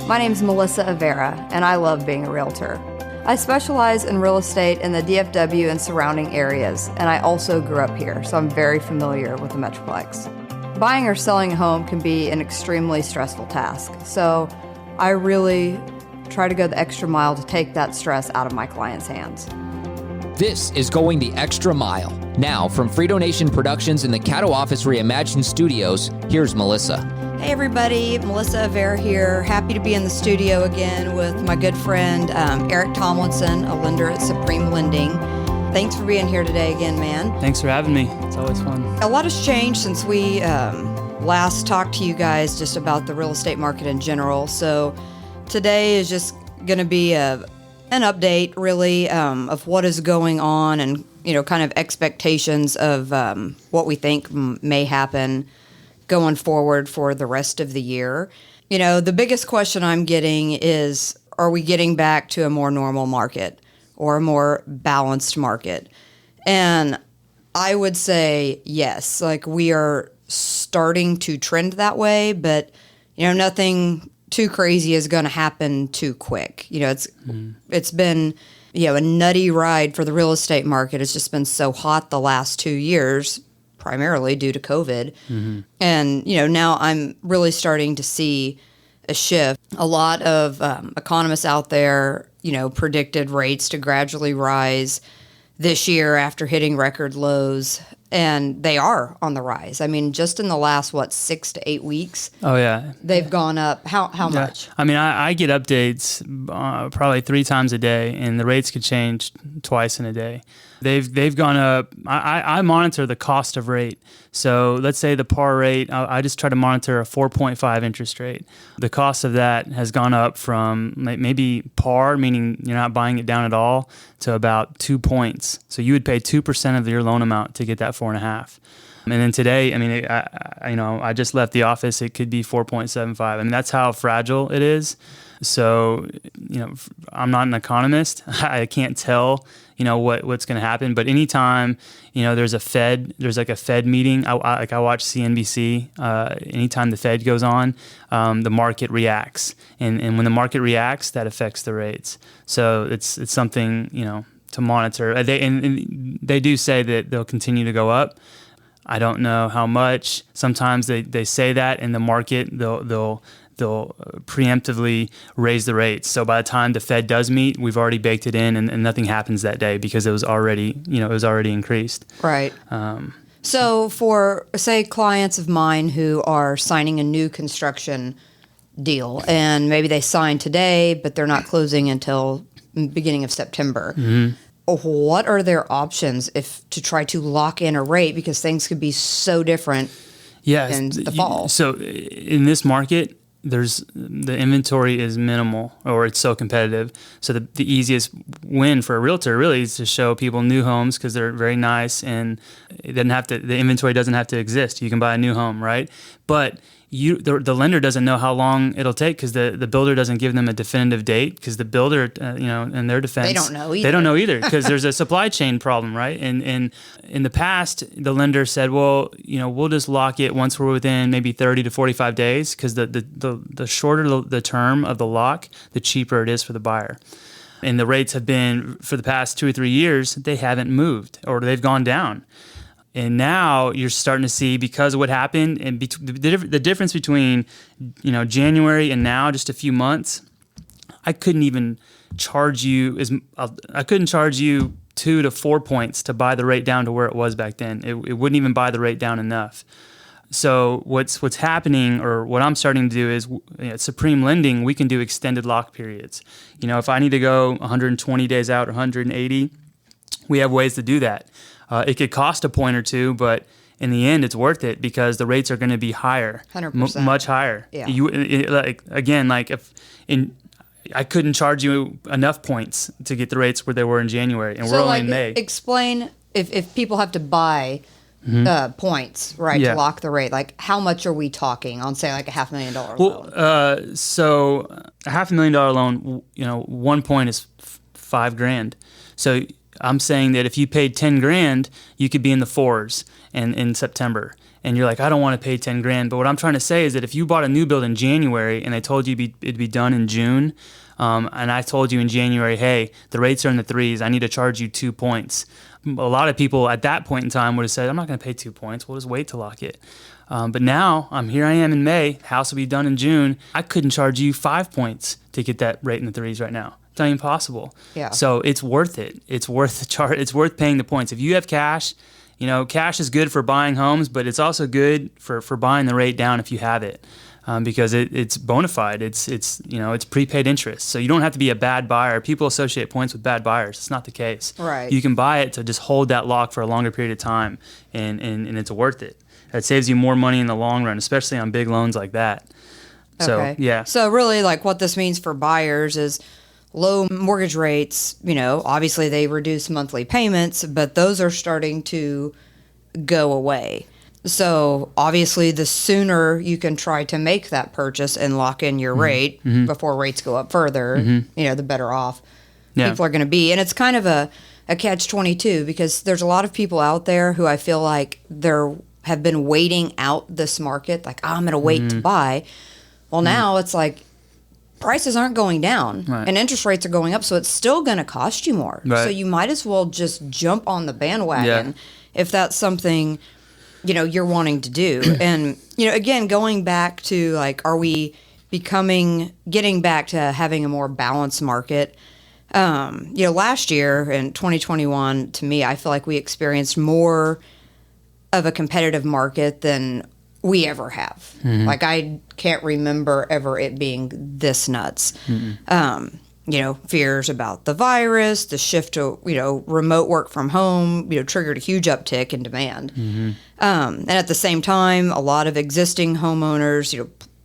My name's Melissa Avara, and I love being a realtor. I specialize in real estate in the DFW and surrounding areas, and I also grew up here, so I'm very familiar with the Metroplex. Buying or selling a home can be an extremely stressful task, so I really try to go the extra mile to take that stress out of my clients' hands. This is Going the Extra Mile. Now, from Frito Nation Productions in the Caddo Office Reimagined Studios, here's Melissa. Hey everybody, Melissa Avara here. Happy to be in the studio again with my good friend Erik Tomlinson, a lender at Supreme Lending. Thanks for being here today again, man. Thanks for having me. It's always fun. A lot has changed since we last talked to you guys just about the real estate market in general. So today is just going to be an update, really, of what is going on and, kind of expectations of what we think may happen going forward for the rest of the year. The biggest question I'm getting is, are we getting back to a more normal market or a more balanced market? And I would say yes, like we are starting to trend that way, but, nothing too crazy is going to happen too quick. It's been, a nutty ride for the real estate market. It's just been so hot the last 2 years, primarily due to COVID. Mm-hmm. And, now I'm really starting to see a shift. A lot of economists out there, predicted rates to gradually rise this year after hitting record lows. And they are on the rise. I mean, just in the last, 6 to 8 weeks? Oh, yeah. They've gone up. How much? I mean, I get updates probably 3 times a day, and the rates could change twice in a day. They've gone up. I monitor the cost of rate. So let's say the par rate, I just try to monitor a 4.5 interest rate. The cost of that has gone up from maybe par, meaning you're not buying it down at all, to about 2 points. So you would pay 2% of your loan amount to get that 4.5. And then today, I mean, I just left the office. It could be 4.75. I mean, that's how fragile it is. So, I'm not an economist. I can't tell, what's going to happen. But anytime, there's a Fed meeting. I watch CNBC. Anytime the Fed goes on, the market reacts. And when the market reacts, that affects the rates. So it's something, to monitor. They do say that they'll continue to go up. I don't know how much. Sometimes they say that in the market, they'll preemptively raise the rates. So by the time the Fed does meet, we've already baked it in, and nothing happens that day because it was already increased. Right. So for, say, clients of mine who are signing a new construction deal, and maybe they sign today, but they're not closing until beginning of September. Mm-hmm. What are their options to try to lock in a rate, because things could be so different in the fall? So in this market, the inventory is minimal, or it's so competitive. So the easiest win for a realtor really is to show people new homes because they're very nice, and the inventory doesn't have to exist. You can buy a new home, right? But the lender doesn't know how long it'll take because the builder doesn't give them a definitive date, because the builder, in their defense, they don't know either because there's a supply chain problem, right? And in the past, the lender said, well, we'll just lock it once we're within maybe 30 to 45 days, because the shorter the term of the lock, the cheaper it is for the buyer. And the rates have been, for the past 2 or 3 years, they haven't moved, or they've gone down. And now you're starting to see, because of what happened, and the difference between January and now, just a few months, I couldn't even charge you 2 to 4 points to buy the rate down to where it was back then. It wouldn't even buy the rate down enough. So what's happening, or what I'm starting to do, is at Supreme Lending, we can do extended lock periods. If I need to go 120 days out or 180, we have ways to do that. It could cost a point or two, but in the end, it's worth it because the rates are going to be higher, 100%. Much higher. Yeah. I couldn't charge you enough points to get the rates where they were in January, and we're only in May. Explain if people have to buy points, right, to lock the rate. Like, how much are we talking on, say, like a $500,000 loan? So a $500,000 loan, 1 point is $5,000. So I'm saying that if you paid $10,000, you could be in the fours in September. and you're like, I don't want to pay 10 grand. But what I'm trying to say is that if you bought a new build in January and they told you it'd be done in June, and I told you in January, hey, the rates are in the 3s, I need to charge you 2 points. A lot of people at that point in time would have said, I'm not going to pay 2 points. We'll just wait to lock it. But now here I am in May. House will be done in June. I couldn't charge you 5 points to get that rate in the 3s right now. It's not even possible. Yeah. So it's worth it. It's worth the chart. It's worth paying the points. If you have cash, cash is good for buying homes, but it's also good for buying the rate down if you have it. Because it's bona fide. It's prepaid interest. So you don't have to be a bad buyer. People associate points with bad buyers. It's not the case. Right. You can buy it to just hold that lock for a longer period of time, and it's worth it. It saves you more money in the long run, especially on big loans like that. So, Okay. yeah. So really, like, what this means for buyers is low mortgage rates. Obviously they reduce monthly payments, but those are starting to go away. So obviously the sooner you can try to make that purchase and lock in your rate before rates go up further, the better off people are going to be. And it's kind of a catch-22 because there's a lot of people out there who I feel like have been waiting out this market. Like, I'm going to wait to buy. Well, now it's like prices aren't going down and interest rates are going up. So it's still going to cost you more. Right. So you might as well just jump on the bandwagon if that's something you're wanting to do. And, again, going back to, like, are we getting back to having a more balanced market? Last year in 2021, to me, I feel like we experienced more of a competitive market than we ever have. Like, I can't remember ever it being this nuts. Fears about the virus, the shift to, remote work from home, triggered a huge uptick in demand. And at the same time, a lot of existing homeowners,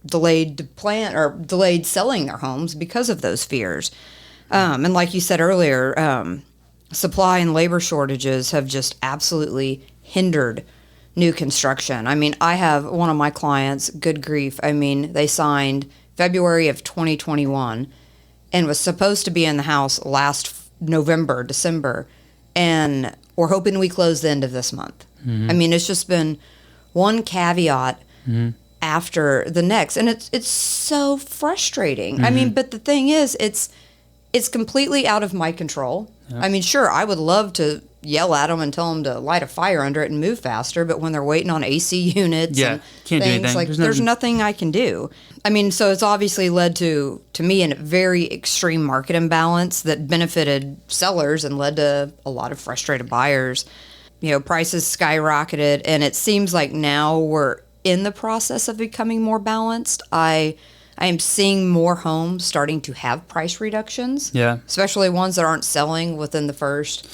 delayed selling their homes because of those fears. And like you said earlier, supply and labor shortages have just absolutely hindered new construction. I mean, I have one of my clients, good grief. I mean, they signed February of 2021 and was supposed to be in the house last November, December, and we're hoping we close the end of this month. I mean, it's just been one caveat after the next, and it's so frustrating. I mean, but the thing is, it's completely out of my control. I mean, sure, I would love to yell at them and tell them to light a fire under it and move faster, but when they're waiting on AC units and can't things, do anything. like, there's nothing I can do. I mean, so it's obviously led to me, a very extreme market imbalance that benefited sellers and led to a lot of frustrated buyers. Prices skyrocketed, and it seems like now we're in the process of becoming more balanced. I am seeing more homes starting to have price reductions, especially ones that aren't selling within the first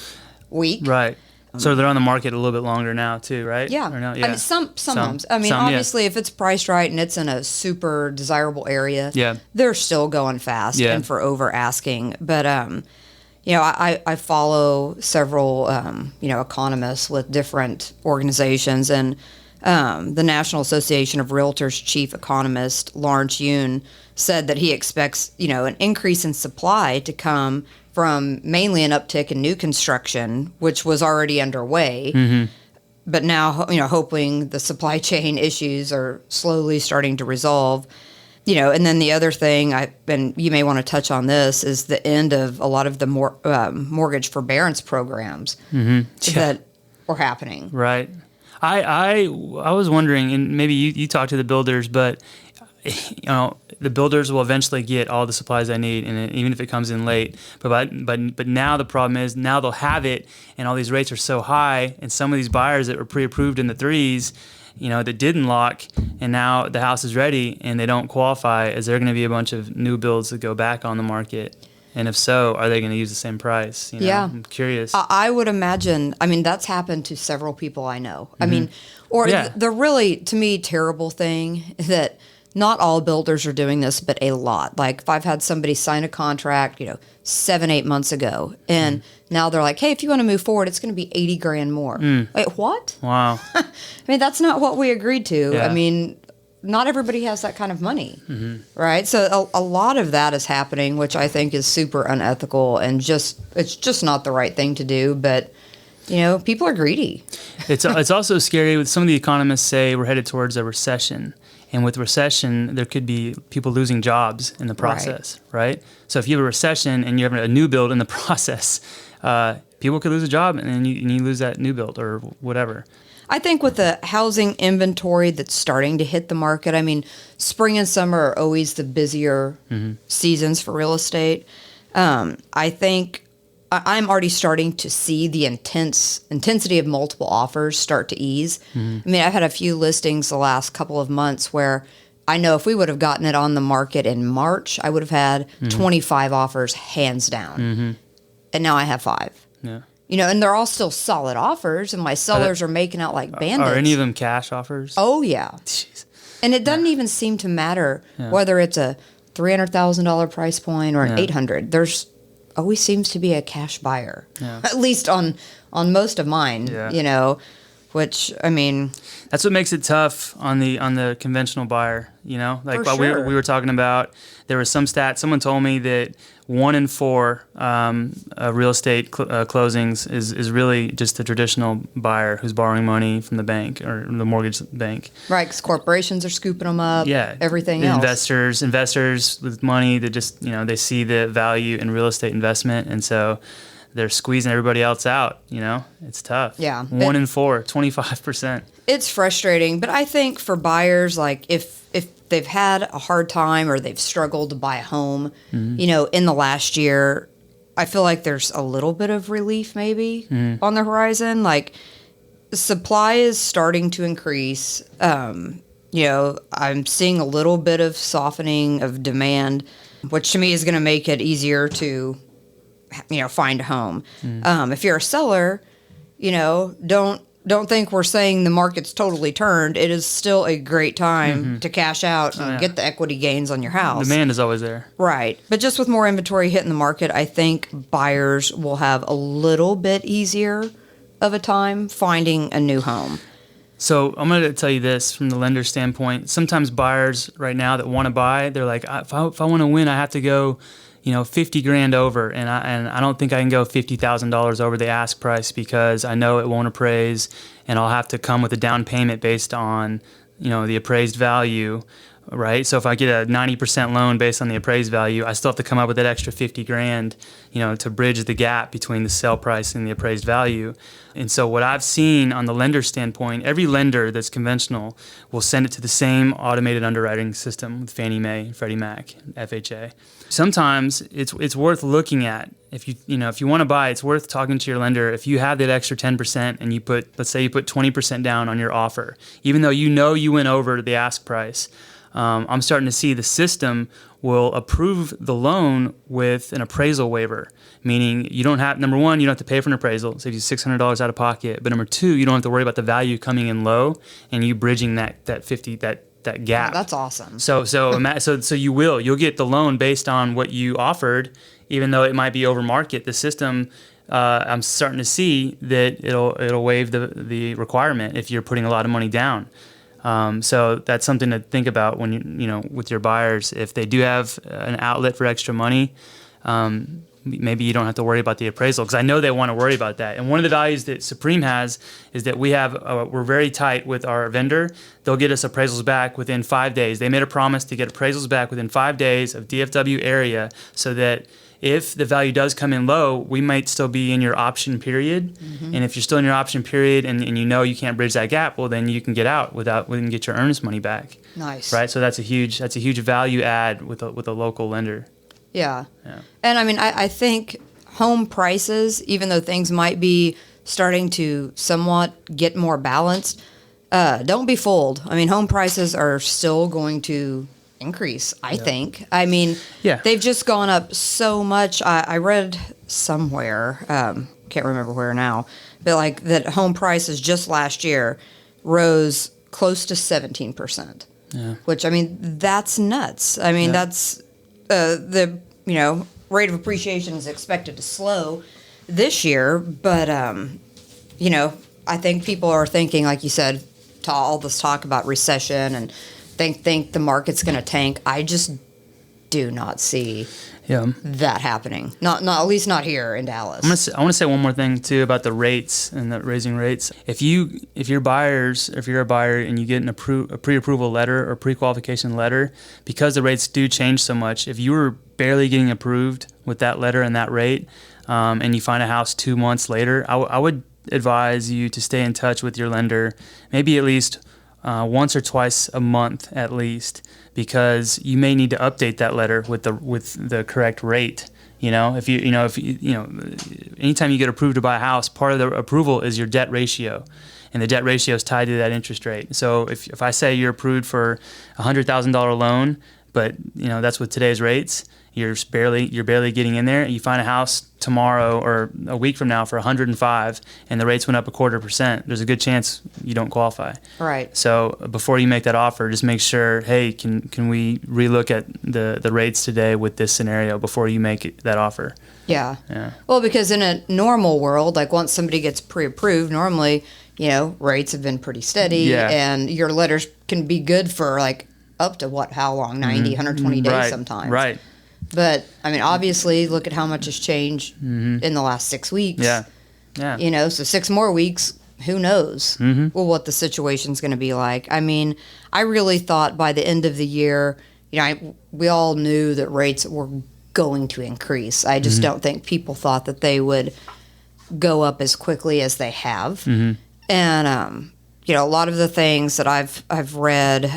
week. Right. So they're on the market a little bit longer now too, right? Yeah. Or no? I mean, some homes. I mean, obviously, if it's priced right and it's in a super desirable area, they're still going fast and for over asking. But I follow several economists with different organizations, and the National Association of Realtors chief economist Lawrence Yun said that he expects an increase in supply to come from mainly an uptick in new construction, which was already underway, but now hoping the supply chain issues are slowly starting to resolve. And then the other thing, and you may want to touch on this, is the end of a lot of the mortgage forbearance programs that were happening. Right. I was wondering, and maybe you talk to the builders, but the builders will eventually get all the supplies they need, and even if it comes in late. But now the problem is now they'll have it, and all these rates are so high, and some of these buyers that were pre-approved in the 3s, that didn't lock, and now the house is ready and they don't qualify. Is there going to be a bunch of new builds that go back on the market? And if so, are they going to use the same price? I'm curious. I would imagine. I mean, that's happened to several people I know. I mean, the really, to me, terrible thing that not all builders are doing this, but a lot. Like, if I've had somebody sign a contract, 7-8 months ago, and now they're like, hey, if you want to move forward, it's going to be $80,000 more. Wait, what? Wow. I mean, that's not what we agreed to. Yeah. I mean, not everybody has that kind of money, right? So a lot of that is happening, which I think is super unethical and it's just not the right thing to do. But People are greedy. It's also scary. With some of the economists say we're headed towards a recession. And with recession, there could be people losing jobs in the process, right? So if you have a recession and you have a new build in the process, people could lose a job and then you lose that new build or whatever. I think with the housing inventory that's starting to hit the market, I mean, spring and summer are always the busier seasons for real estate. I think I'm already starting to see the intensity of multiple offers start to ease. I mean, I've had a few listings the last couple of months where I know if we would have gotten it on the market in March, I would have had 25 offers hands down. And now I have 5. Yeah. And they're all still solid offers, and my sellers are making out like bandits. Are any of them cash offers? Oh, yeah. Jeez. And it doesn't even seem to matter whether it's a $300,000 price point or an $800,000. There's always seems to be a cash buyer, at least on most of mine, which, I mean... That's what makes it tough on the conventional buyer, Like while sure. we were talking about, there was some stat, someone told me that 1 in 4 real estate closings is really just a traditional buyer who's borrowing money from the bank or the mortgage bank. Right, because corporations are scooping them up, everything else. Investors with money that just, they see the value in real estate investment, and so they're squeezing everybody else out, It's tough. Yeah. 1 in 4, 25%. It's frustrating, but I think for buyers, like if they've had a hard time or they've struggled to buy a home, in the last year, I feel like there's a little bit of relief maybe on the horizon. Like, supply is starting to increase. I'm seeing a little bit of softening of demand, which to me is going to make it easier to, find a home. If you're a seller, don't think we're saying the market's totally turned. It is still a great time to cash out and get the equity gains on your house. Demand is always there. Right. But just with more inventory hitting the market, I think buyers will have a little bit easier of a time finding a new home. So I'm going to tell you this from the lender standpoint. Sometimes buyers right now that want to buy, they're like, if I want to win, I have to go $50,000 over, and I don't think I can go $50,000 over the ask price because I know it won't appraise, and I'll have to come with a down payment based on, the appraised value, right? So if I get a 90% loan based on the appraised value, I still have to come up with that extra $50,000, to bridge the gap between the sale price and the appraised value. And so what I've seen on the lender standpoint, every lender that's conventional will send it to the same automated underwriting system with Fannie Mae, Freddie Mac, FHA. Sometimes it's worth looking at. If you want to buy, it's worth talking to your lender. If you have that extra 10% and let's say you put 20% down on your offer, even though you went over the ask price, I'm starting to see the system will approve the loan with an appraisal waiver, meaning number one, you don't have to pay for an appraisal, it saves you $600 out of pocket. But number two, you don't have to worry about the value coming in low and you bridging that gap. Oh, that's awesome. So you'll get the loan based on what you offered, even though it might be over market. The system, I'm starting to see that it'll waive the requirement if you're putting a lot of money down. So that's something to think about when with your buyers. If they do have an outlet for extra money, maybe you don't have to worry about the appraisal, because I know they want to worry about that. And one of the values that Supreme has is that we're very tight with our vendor. They'll get us appraisals back within 5 days. They made a promise to get appraisals back within 5 days of DFW area, so that if the value does come in low, we might still be in your option period. And if you're still in your option period and you can't bridge that gap, well, then you can get out we can get your earnest money back. Nice. Right? So that's a huge value add with a local lender. Yeah. And I mean, I think home prices, even though things might be starting to somewhat get more balanced, don't be fooled. I mean, home prices are still going to increase, I think. I mean, they've just gone up so much. I read somewhere, can't remember where now, but like that home prices just last year rose close to 17%. Yeah. Which, I mean, that's nuts. I mean, that's the rate of appreciation is expected to slow this year, but I think people are thinking, like you said, to all this talk about recession and think the market's going to tank. I just do not see that happening. Not at least not here in Dallas. I want to say one more thing too about the rates and the raising rates. If you're a buyer and you get a pre-approval letter or pre-qualification letter, because the rates do change so much, if you were barely getting approved with that letter and that rate, and you find a house 2 months later, I would advise you to stay in touch with your lender, maybe at least once or twice a month at least, because you may need to update that letter with the correct rate. If anytime you get approved to buy a house, part of the approval is your debt ratio, and the debt ratio is tied to that interest rate. So if I say you're approved for $100,000 loan, but that's with today's rates, you're barely getting in there. You find a house tomorrow or a week from now for 105, and the rates went up 0.25%. There's a good chance you don't qualify. Right. So before you make that offer, just make sure, hey, can we relook at the rates today with this scenario before you make that offer? Yeah. Well, because in a normal world, like once somebody gets pre-approved, normally rates have been pretty steady, and your letters can be good for like up to how long? 90, 120 days sometimes. Right. But, I mean, obviously, look at how much has changed in the last 6 weeks. Yeah. So 6 more weeks, who knows what the situation's going to be like. I mean, I really thought by the end of the year, we all knew that rates were going to increase. I just don't think people thought that they would go up as quickly as they have. And, a lot of the things that I've read,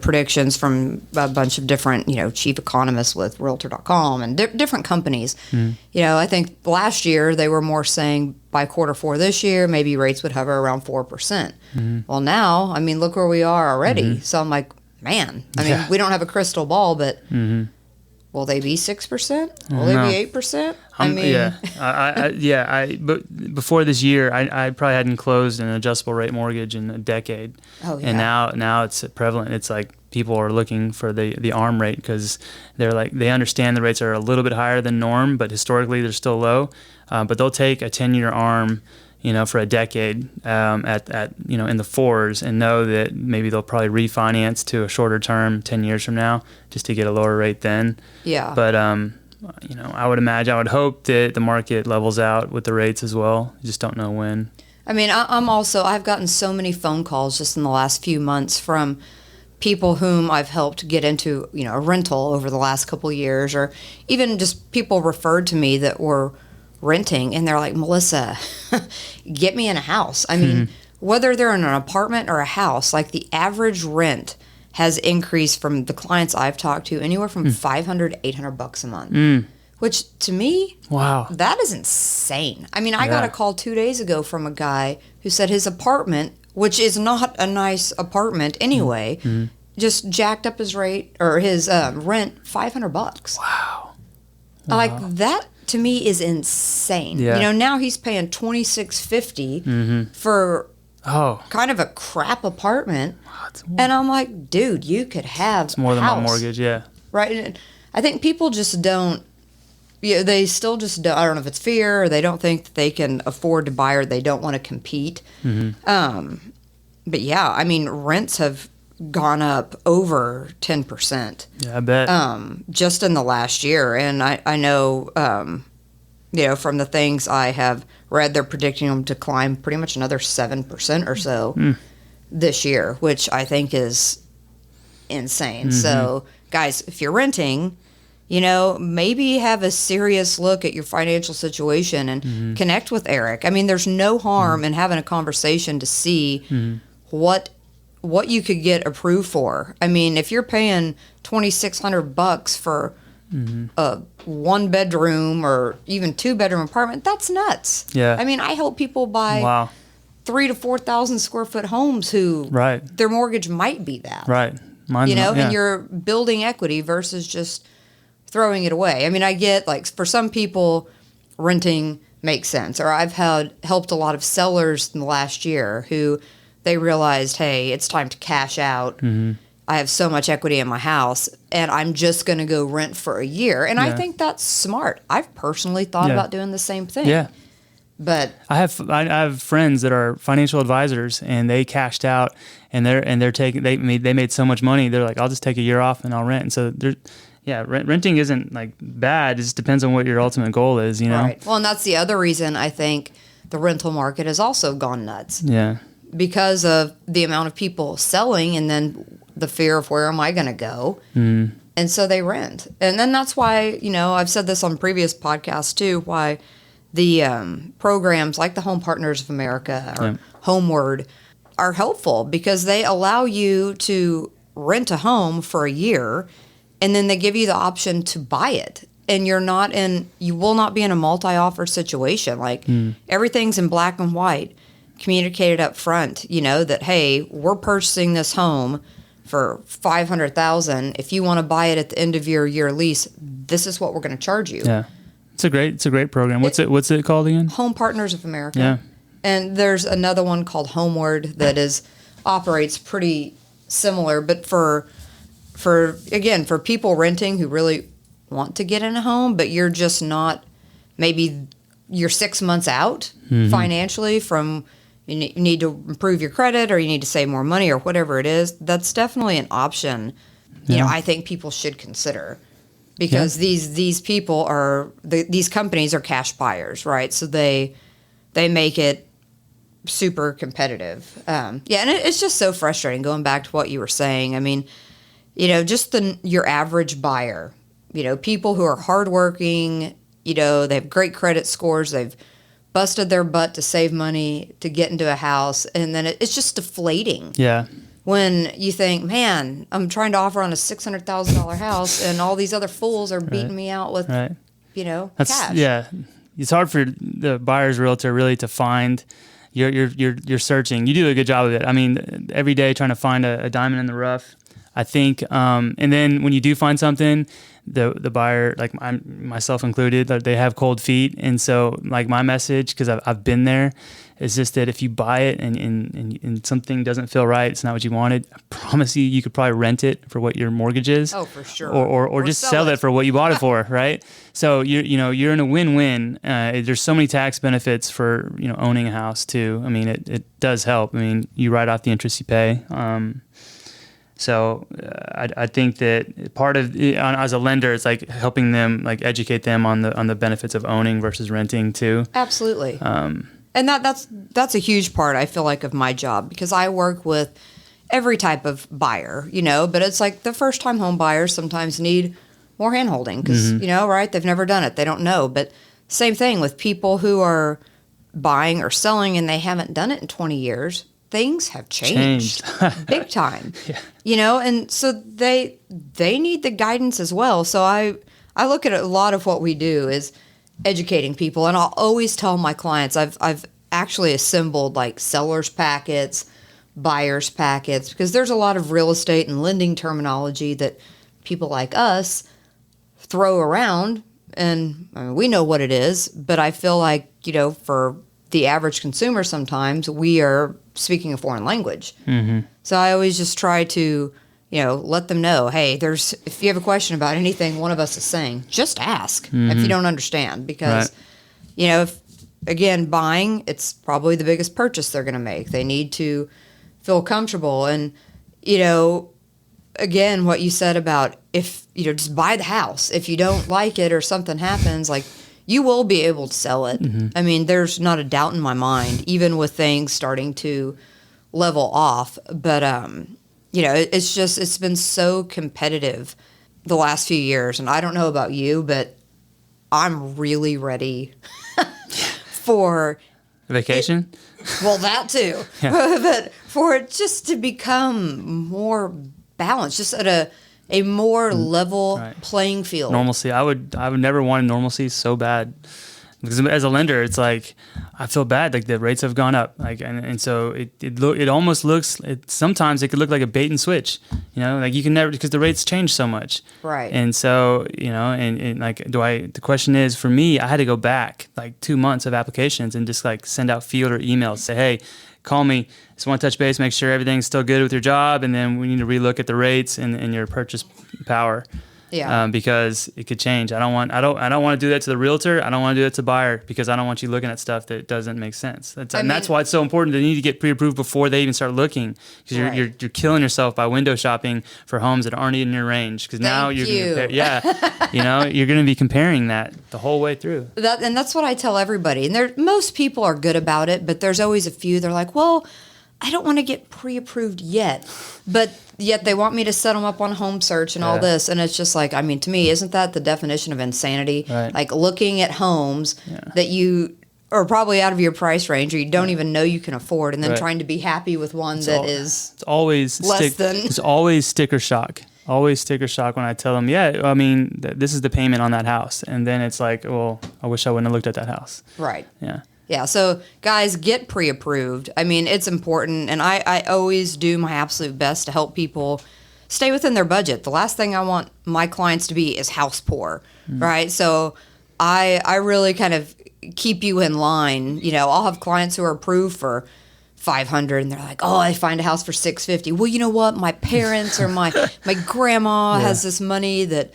predictions from a bunch of different, chief economists with Realtor.com and different companies. I think last year they were more saying by Q4 this year, maybe rates would hover around 4%. Well, now, I mean, look where we are already. So I'm like, man, we don't have a crystal ball, but will they be 6%? Will they be 8%? But before this year, I probably hadn't closed an adjustable rate mortgage in a decade. Oh, yeah. And now it's prevalent. It's like people are looking for the ARM rate because they understand the rates are a little bit higher than norm, but historically they're still low. But they'll take a 10-year ARM, for a decade in the fours, and know that maybe they'll probably refinance to a shorter term 10 years from now just to get a lower rate then. Yeah. But I would hope that the market levels out with the rates as well. You just don't know when. I mean, I've gotten so many phone calls just in the last few months from people whom I've helped get into, a rental over the last couple of years, or even just people referred to me that were renting, and they're like, Melissa, get me in a house. I mean, whether they're in an apartment or a house, like the average rent has increased from the clients I've talked to anywhere from $500 to $800 a month, which to me, wow, that is insane. I mean, I got a call 2 days ago from a guy who said his apartment, which is not a nice apartment anyway, just jacked up his rate or his rent $500. Wow. Like that to me is insane. Yeah. Now he's paying $26.50 for kind of a crap apartment. And I'm like, dude, you could have it's more than my mortgage, right? And I think people just don't, they still just don't, I don't know if it's fear or they don't think that they can afford to buy or they don't want to compete. But yeah, I mean, rents have gone up over 10%. Yeah, I bet. Just in the last year. And I know, from the things I have read, they're predicting them to climb pretty much another 7% or so this year, which I think is insane. So, guys, if you're renting, maybe have a serious look at your financial situation and connect with Eric. I mean, there's no harm in having a conversation to see what you could get approved for. I mean, if you're paying $2,600 for a 1-bedroom or even 2-bedroom apartment, that's nuts. Yeah. I mean, I help people buy 3,000 to 4,000 square foot homes who their mortgage might be that. Right. Mine's and you're building equity versus just throwing it away. I mean, I get, like, for some people, renting makes sense. Or I've helped a lot of sellers in the last year who they realized, hey, it's time to cash out. I have so much equity in my house, and I'm just going to go rent for a year. And I think that's smart. I've personally thought about doing the same thing. Yeah. But I have friends that are financial advisors, and they cashed out, and they're taking they made so much money. They're like, I'll just take a year off and I'll rent. And so yeah, renting isn't like bad. It just depends on what your ultimate goal is, you know? Right. Well, and that's the other reason I think the rental market has also gone nuts. Yeah. Because of the amount of people selling and then the fear of where am I going to go. And so they rent. And then that's why, I've said this on previous podcasts too, why the programs like the Home Partners of America or Homeward are helpful because they allow you to rent a home for a year and then they give you the option to buy it. And you will not be in a multi-offer situation. Like everything's in black and white, communicated up front, that, hey, we're purchasing this home for $500,000. If you want to buy it at the end of your year lease, this is what we're going to charge you. Yeah. It's a great program. What's it called again? Home Partners of America. Yeah. And there's another one called Homeward that operates pretty similar, but for people renting who really want to get in a home, but you're just not, maybe you're 6 months out financially from, you need to improve your credit or you need to save more money or whatever it is. That's definitely an option. I think people should consider because these people these companies are cash buyers, right? So they make it super competitive. And it's just so frustrating going back to what you were saying. I mean, just your average buyer, people who are hardworking, they have great credit scores, they've busted their butt to save money to get into a house, and then it's just deflating. Yeah. When you think, man, I'm trying to offer on a $600,000 house, and all these other fools are beating me out with, cash. Yeah. It's hard for the buyer's realtor really to find. You're searching. You do a good job of it. I mean, every day trying to find a diamond in the rough. I think, and then when you do find something, the buyer, like myself included, they have cold feet, and so like my message, because I've been there, is just that if you buy it and something doesn't feel right, it's not what you wanted. I promise you could probably rent it for what your mortgage is. Oh, for sure. Or just sell it for what you bought it for, right? So you're in a win-win. There's so many tax benefits for owning a house too. I mean, it does help. I mean, you write off the interest you pay. So I think that part of as a lender, it's like helping them, like educate them on the benefits of owning versus renting too. Absolutely. And that's a huge part, I feel like, of my job because I work with every type of buyer, but it's like the first time home buyers sometimes need more hand holding because, right, they've never done it. They don't know. But same thing with people who are buying or selling and they haven't done it in 20 years. Things have changed big time, and so they need the guidance as well. So I look at a lot of what we do is educating people, and I'll always tell my clients I've actually assembled like sellers packets, buyers packets, because there's a lot of real estate and lending terminology that people like us throw around, and I mean, we know what it is, but I feel like for the average consumer sometimes we are speaking a foreign language. Mm-hmm. So I always just try to, let them know, hey, if you have a question about anything one of us is saying, just ask if you don't understand. Because, if, again, buying, it's probably the biggest purchase they're going to make. They need to feel comfortable. And, again, what you said about if, just buy the house. If you don't like it or something happens, like, you will be able to sell it. Mm-hmm. I mean, there's not a doubt in my mind, even with things starting to level off. But, it's been so competitive the last few years. And I don't know about you, but I'm really ready for vacation. Well, that too. Yeah. But for it just to become more balanced, just at a more level playing field. Normalcy. I would never want normalcy so bad. Because as a lender, it's like, I feel bad. Like the rates have gone up. Like, and so it almost looks, sometimes it could look like a bait and switch, like you can never, because the rates change so much. Right. And so, and like, the question is for me, I had to go back like 2 months of applications and just like send out fielder emails, say, hey, call me. Just want to touch base, make sure everything's still good with your job, and then we need to relook at the rates and your purchase power. Yeah. Because it could change. I don't want to do that to the realtor. I don't want to do that to buyer because I don't want you looking at stuff that doesn't make sense. That's why it's so important to need to get pre-approved before they even start looking, because you're killing yourself by window shopping for homes that aren't in your range. Because now you're you're going to be comparing that the whole way through. And that's what I tell everybody. And most people are good about it, but there's always a few. They're like, well, I don't want to get pre-approved yet, but yet they want me to set them up on home search and all this. And it's just like, I mean, to me, isn't that the definition of insanity? Right. Like looking at homes that you are probably out of your price range or you don't even know you can afford, and then trying to be happy with one it's always less than. It's always sticker shock. Always sticker shock when I tell them, this is the payment on that house. And then it's like, well, I wish I wouldn't have looked at that house. Right. Yeah. Yeah, so guys, get pre-approved. I mean, it's important, and I always do my absolute best to help people stay within their budget. The last thing I want my clients to be is house poor, right? So I really kind of keep you in line. You know, I'll have clients who are approved for $500, and they're like, oh, I find a house for $650. Well, you know what? My parents or my grandma has this money that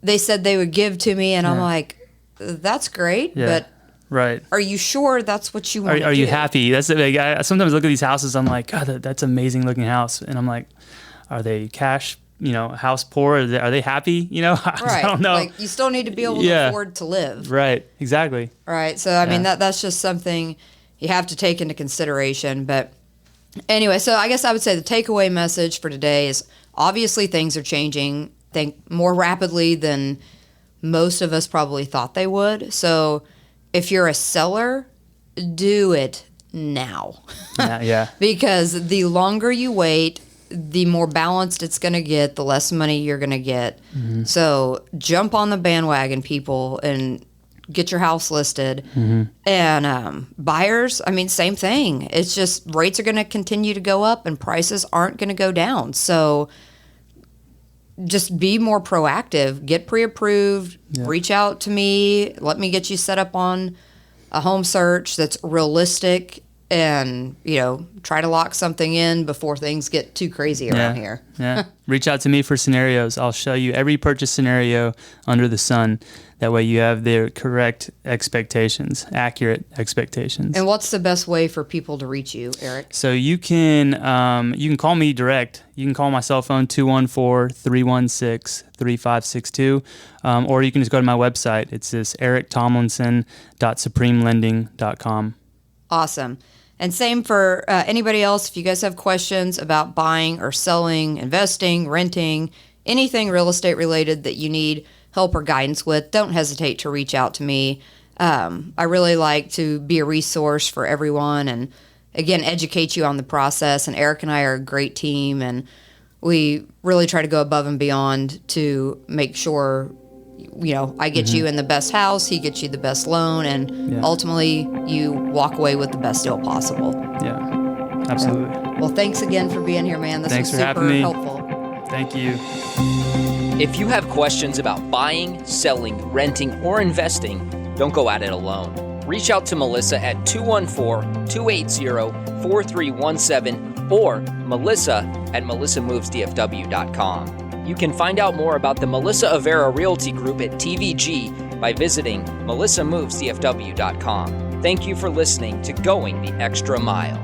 they said they would give to me, and I'm like, that's great, but... Right. Are you sure that's what you want to do? Are you happy? That's the big. I sometimes look at these houses. I'm like, God, that's an amazing looking house. And I'm like, are they cash, house poor? Are they happy? I don't know. Like, you still need to be able to afford to live. Right. Exactly. Right. So, I mean, that's just something you have to take into consideration. But anyway, so I guess I would say the takeaway message for today is obviously things are changing, more rapidly than most of us probably thought they would. So, if you're a seller, do it now. Because the longer you wait, the more balanced it's going to get, the less money you're going to get. Mm-hmm. So jump on the bandwagon, people, and get your house listed. Mm-hmm. And buyers, I mean, same thing. It's just rates are going to continue to go up and prices aren't going to go down. So just be more proactive, get pre-approved, reach out to me, let me get you set up on a home search that's realistic, and, try to lock something in before things get too crazy around here. Yeah. Reach out to me for scenarios. I'll show you every purchase scenario under the sun. That way you have the correct expectations, accurate expectations. And what's the best way for people to reach you, Eric? So you can call me direct. You can call my cell phone, 214-316-3562, or you can just go to my website. It's this erik.tomlinson.supremelending.com. Awesome. And same for anybody else. If you guys have questions about buying or selling, investing, renting, anything real estate related that you need help or guidance with, don't hesitate to reach out to me. I really like to be a resource for everyone and, again, educate you on the process. And Eric and I are a great team, and we really try to go above and beyond to make sure, I get you in the best house, he gets you the best loan, and ultimately you walk away with the best deal possible. Yeah, absolutely. Well, thanks again for being here, man. Thanks was for super having me. helpful. Thank you. If you have questions about buying, selling, renting, or investing, don't go at it alone. Reach out to Melissa at 214-280-4317 or Melissa at melissamovesdfw.com. You can find out more about the Melissa Avara Realty Group at TVG by visiting melissamovesdfw.com. Thank you for listening to Going the Extra Mile.